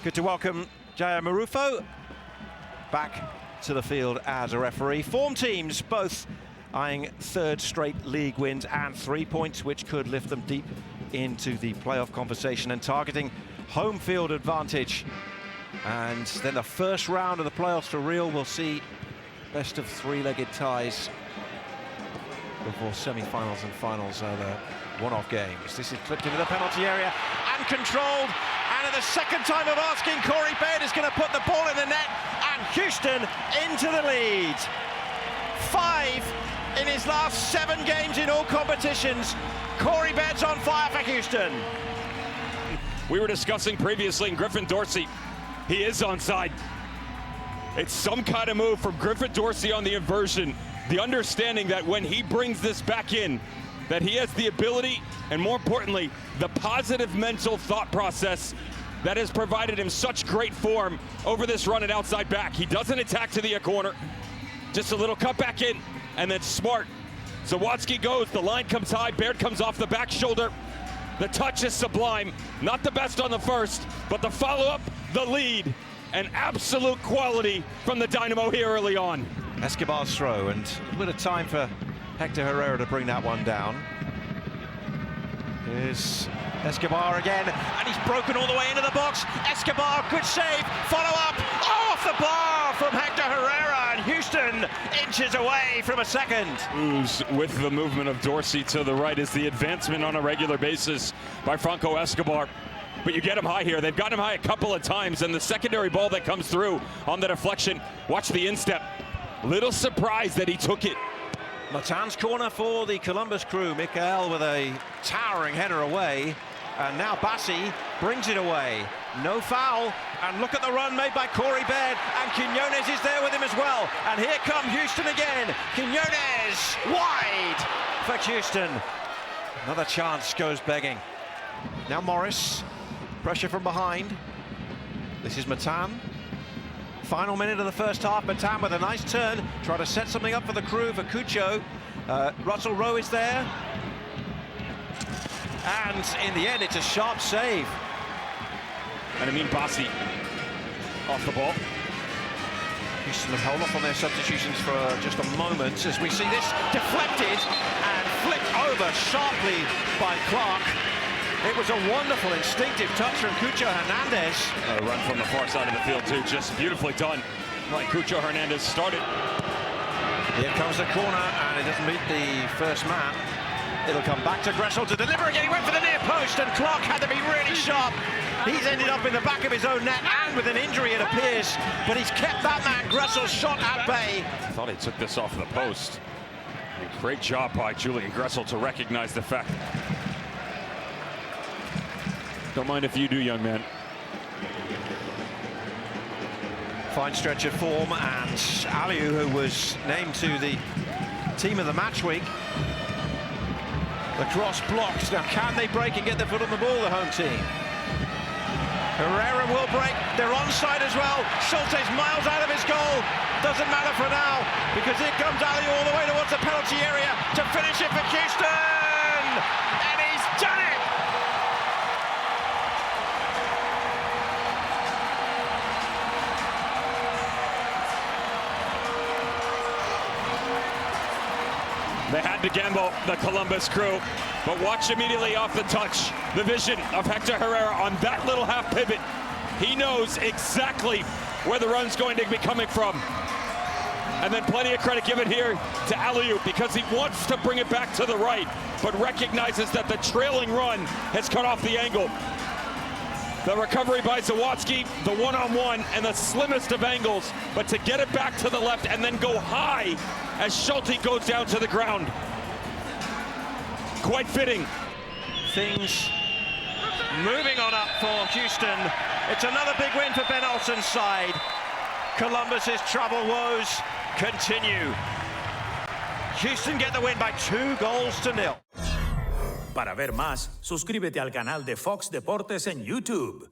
Good to welcome Jaya Marufo back to the field as a referee. Form teams both eyeing third straight league wins and 3 points, which could lift them deep into the playoff conversation and targeting home field advantage. And then the first round of the playoffs for real will see best of three-legged ties before semi-finals and finals are the one-off games. This is clipped into the penalty area and controlled. And at the second time of asking, Baird is going to put the ball in the net and Houston into the lead. 5 in his last 7 games in all competitions. Baird's on fire for Houston. We were discussing previously in Griffin Dorsey. He is onside. It's some kind of move from Griffin Dorsey on the inversion. The understanding that when he brings this back in, that he has the ability and, more importantly, the positive mental thought process that has provided him such great form over this run at outside back. He doesn't attack to the corner, just a little cut back in, and then smart. Zawadzki goes, the line comes high, Baird comes off the back shoulder. The touch is sublime, not the best on the first, but the follow-up, the lead, and absolute quality from the Dynamo here early on. Escobar's throw, and a bit of time for Hector Herrera to bring that one down. Here's Escobar again, and he's broken all the way into the box. Escobar, good save, follow up, off the bar from Hector Herrera, and Houston inches away from a second. With the movement of Dorsey to the right is the advancement on a regular basis by Franco Escobar. But you get him high here. They've got him high a couple of times, and the secondary ball that comes through on the deflection, watch the instep. Little surprised that he took it. Matan's corner for the Columbus crew. Mikael with a towering header away, and now Bassi brings it away. No foul, and look at the run made by Baird, and Quiñones is there with him as well. And here come Houston again. Quiñones wide for Houston. Another chance goes begging. Now Morris, pressure from behind. This is Matan. Final minute of the first half, Matan with a nice turn, try to set something up for the crew, for Cucho. Russell Rowe is there. And in the end, it's a sharp save. And Bassi off the ball. Houston have held off on their substitutions for just a moment as we see this deflected and flicked over sharply by Clark. It was a wonderful instinctive touch from Cucho Hernandez. A run from the far side of the field too, just beautifully done. Like Cucho Hernandez started. Here comes the corner, and it doesn't meet the first man. It'll come back to Gressel to deliver again. He went for the near post, and Clark had to be really sharp. He's ended up in the back of his own net, and with an injury it appears, but he's kept that man Gressel's shot at bay. I thought he took this off the post. Great job by Julian Gressel to recognize the fact. Don't mind if you do, young man. Fine stretch of form, and Aliyu, who was named to the team of the match week. The cross blocked. Now, can they break and get their foot on the ball, the home team? Herrera will break. They're onside as well. Schulte's miles out of his goal. Doesn't matter for now, because here comes Aliyu all the way towards the penalty area to finish it for Houston. And he's done it! They had to gamble, the Columbus crew, but watch immediately off the touch. The vision of Hector Herrera on that little half pivot. He knows exactly where the run's going to be coming from. And then plenty of credit given here to Aliyu because he wants to bring it back to the right, but recognizes that the trailing run has cut off the angle. The recovery by Zawadzki, the one-on-one, and the slimmest of angles, but to get it back to the left and then go high as Schulte goes down to the ground. Quite fitting. Things moving on up for Houston. It's another big win for Ben Olsen's side. Columbus's trouble woes continue. Houston get the win by 2-0. Para ver más, suscríbete al canal de Fox Deportes en YouTube.